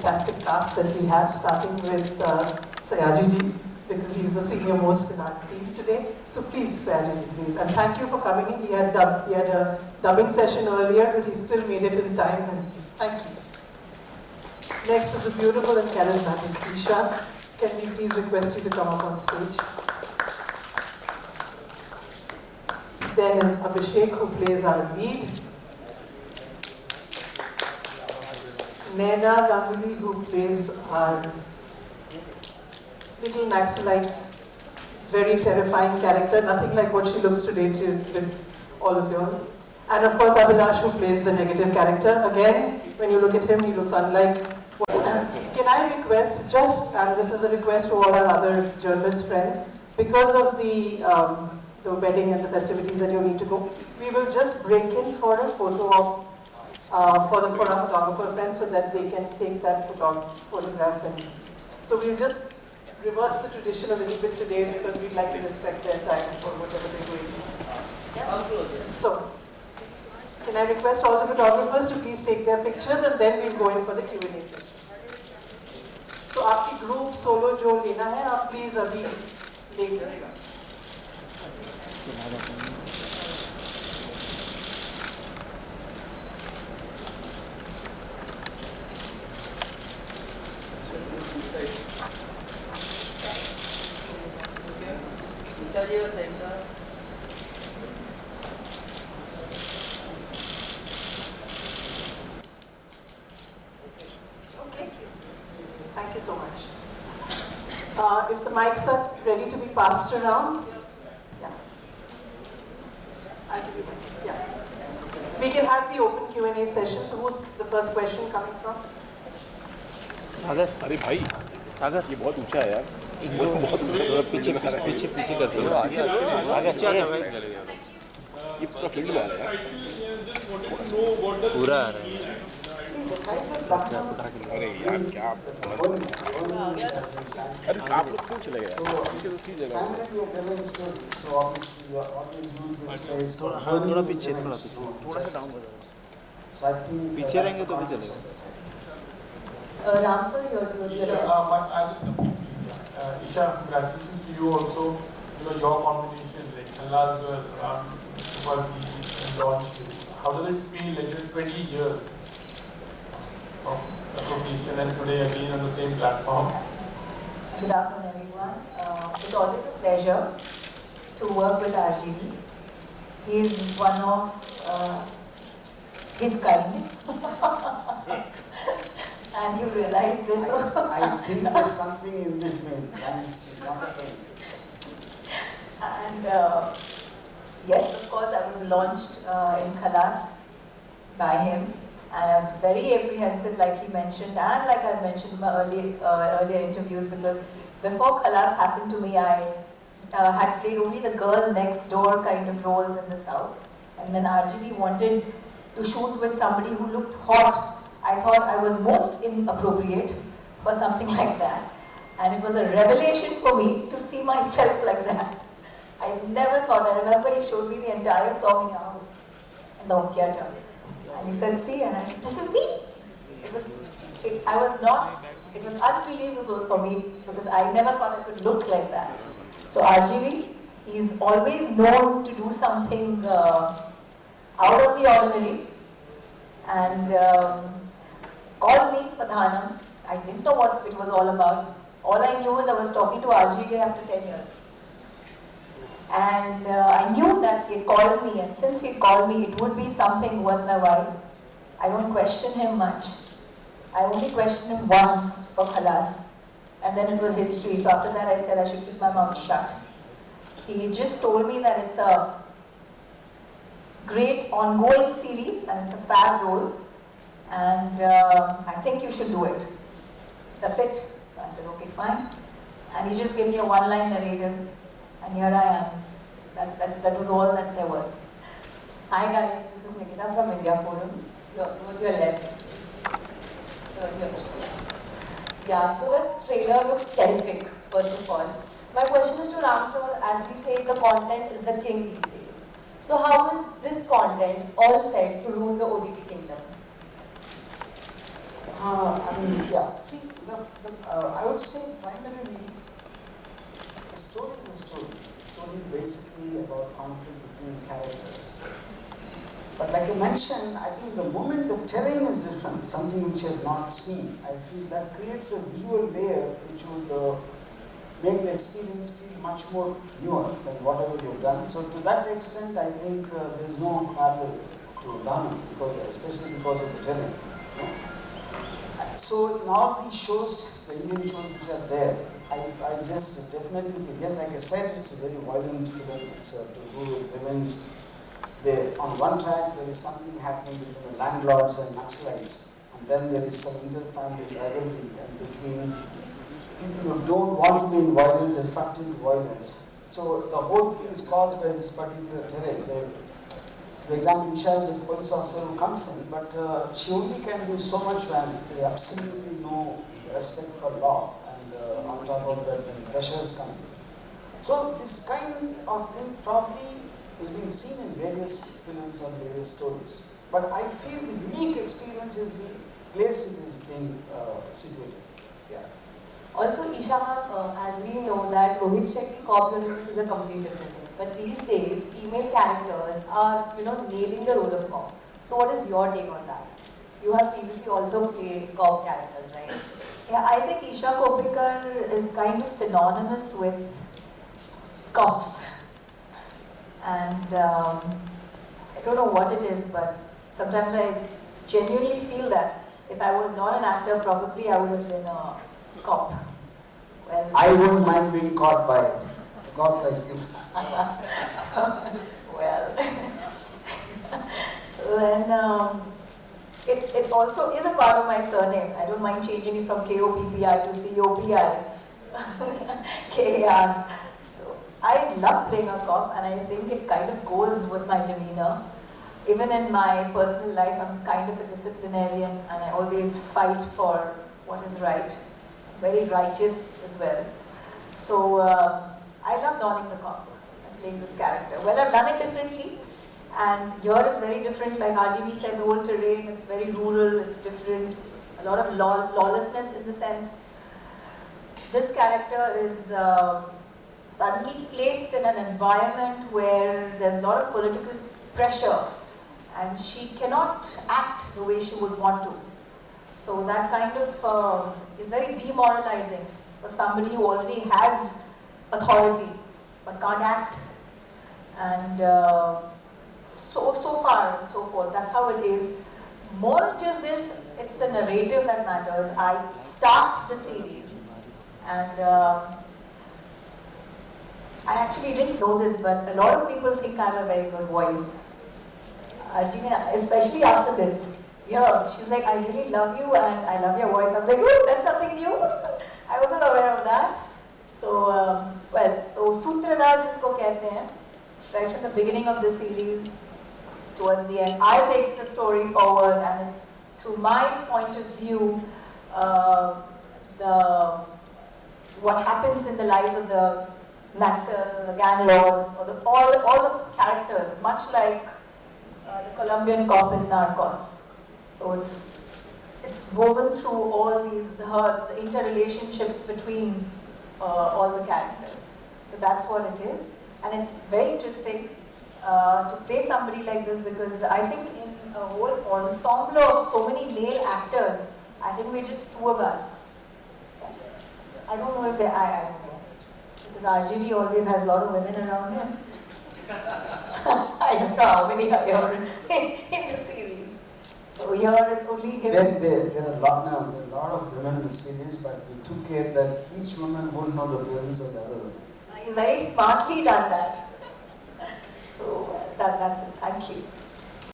fantastic cast that we have, starting with SAYAJI ji, because he's the senior most in our team today. So please, SAYAJI ji, please. And thank you for coming in. He had a dubbing session earlier, but he still made it in time, and thank you. Next is a beautiful and charismatic Visha. Can we please request you to come up on stage? Then is Abhishek, who plays our lead. Naina Ganguly, who plays our little Naxalite, very terrifying character, nothing like what she looks today with all of you all. And of course Abhilash, who plays the negative character. Again, when you look at him, he looks unlike what... Can I request, and this is a request to all our other journalist friends, because of the wedding and the festivities that you need to go, we will just break in for a photo op for our photographer friends, so that they can take that photograph. And so we'll just reverse the tradition a little bit today, because we'd like to respect their time for whatever they're doing. Yeah? So, can I request all the photographers to please take their pictures, and then we'll go in for the Q&A session. So, आपकी group solo जो लेना है, आप please अभी लेके. Okay, thank you so much. If the mics are ready to be passed around, yeah, I'll give you one. Yeah, we can have the open Q&A session. So, who's the first question coming from? सागर, अरे भाई, सागर, ये बहुत ऊंचा है यार। पीछे करते हो। आगे अच्छा है भाई। ये पूरा फील्ड में आ रहा है यार। पूरा आ रहा है। अरे यार क्या? अरे आप लोग क्यों चले गए? थोड़ा पीछे, थोड़ा डाउन हो जाओ। पीछे रहेंगे तो भी चलेगा। Ram sir, your Isha, congratulations to you also. You know, your combination, like Allah's girl, Ram, and launched it. How does it feel, like 20 years of association, and today again on the same platform? Good afternoon, everyone. It's always a pleasure to work with RGV. He is one of his kind. And you realize this. I think there's something in between. She's not the same. And yes, of course, I was launched in Khalas by him. And I was very apprehensive, like he mentioned, and like I mentioned in my earlier interviews, because before Khalas happened to me, I had played only the girl next door kind of roles in the South. And when RGV wanted to shoot with somebody who looked hot, I thought I was most inappropriate for something like that. And it was a revelation for me to see myself like that. I never thought. I remember he showed me the entire song in house in the home theatre. And he said, see, and I said, this is me. It was unbelievable for me, because I never thought I could look like that. So RGV, he's always known to do something out of the ordinary. And called me for Dhahanam. I didn't know what it was all about. All I knew is I was talking to RGV after 10 years. And I knew that he had called me, and since he had called me, it would be something worth my while. I don't question him much. I only questioned him once for Khalas, and then it was history. So after that I said I should keep my mouth shut. He just told me that it's a great ongoing series and it's a fab role, and I think you should do it. That's it. So I said, okay, fine. And he just gave me a one-line narrative, and here I am. That was all that there was. Hi guys, this is Nikita from India Forums. Towards your left. Yeah, so the trailer looks terrific, first of all. My question is to Ram sir, as we say, the content is the king these days. So how is this content all set to rule the OTT kingdom? I mean, yeah. See, I would say primarily, a story is a story. A story is basically about conflict between characters. But like I mentioned, I think the moment the terrain is different, something which I have not seen, I feel that creates a visual layer which would make the experience feel much more newer than whatever you've done. So to that extent, I think there's no parallel to Dhahanam, especially because of the terrain. You know? So in all these shows, the Indian shows which are there, I just definitely feel, yes, like I said, it's a very violent film, it's to do with revenge. There, on one track, there is something happening between the landlords and Naxalites, and then there is some inter-family rivalry, and between people who don't want to be in violence, they're sucked into violence. So the whole thing is caused by this particular terrain. So for example, Isha is a police officer who comes in, but she only can do so much when they absolutely no respect for law, and on top of that, the pressures come. So this kind of thing probably is being seen in various films or various stories. But I feel the unique experience is the place it is being situated. Yeah. Also, Isha, as we know that Rohit Shetty cop universe is a complete different thing. But these days, female characters are, nailing the role of cop. So what is your take on that? You have previously also played cop characters, right? Yeah, I think Isha Koppikar is kind of synonymous with cops. And I don't know what it is, but sometimes I genuinely feel that if I was not an actor, probably I would have been a cop. Well, I wouldn't mind being caught by a cop like you. well, so then it also is a part of my surname. I don't mind changing it from K-O-P-P-I to C-O-P-I, K-A-R. So I love playing a cop, and I think it kind of goes with my demeanor. Even in my personal life, I'm kind of a disciplinarian, and I always fight for what is right. Very righteous as well. So I love donning the cop and playing this character. Well, I've done it differently, and here it's very different. Like RGV said, the whole terrain, it's very rural, it's different. A lot of lawlessness in the sense. This character is suddenly placed in an environment where there's a lot of political pressure, and she cannot act the way she would want to. So that kind of is very demoralizing for somebody who already has authority but can't act. And so far and so forth, that's how it is. More than just this, it's the narrative that matters. I start the series, and I actually didn't know this, but a lot of people think I have a very good voice. Especially after this. Yeah, she's like, I really love you and I love your voice. I was like, oh, that's something new. I wasn't aware of that. So, so Sutradhar jisko kehte hain, right from the beginning of the series towards the end, I take the story forward, and it's through my point of view, what happens in the lives of the Naxals, the gang lords, or all the characters, much like the Colombian cop in Narcos. So it's woven through all these, the interrelationships between all the characters. So that's what it is. And it's very interesting to play somebody like this, because I think in a whole ensemble of so many male actors, I think we're just two of us. I don't know if I don't know. Because RGV always has a lot of women around him. I don't know how many are here in the series. So here it's only him. There are a lot of women in the series, but we took care that each woman won't know the presence of the other woman. He's very smartly done that. So that's it. Thank you.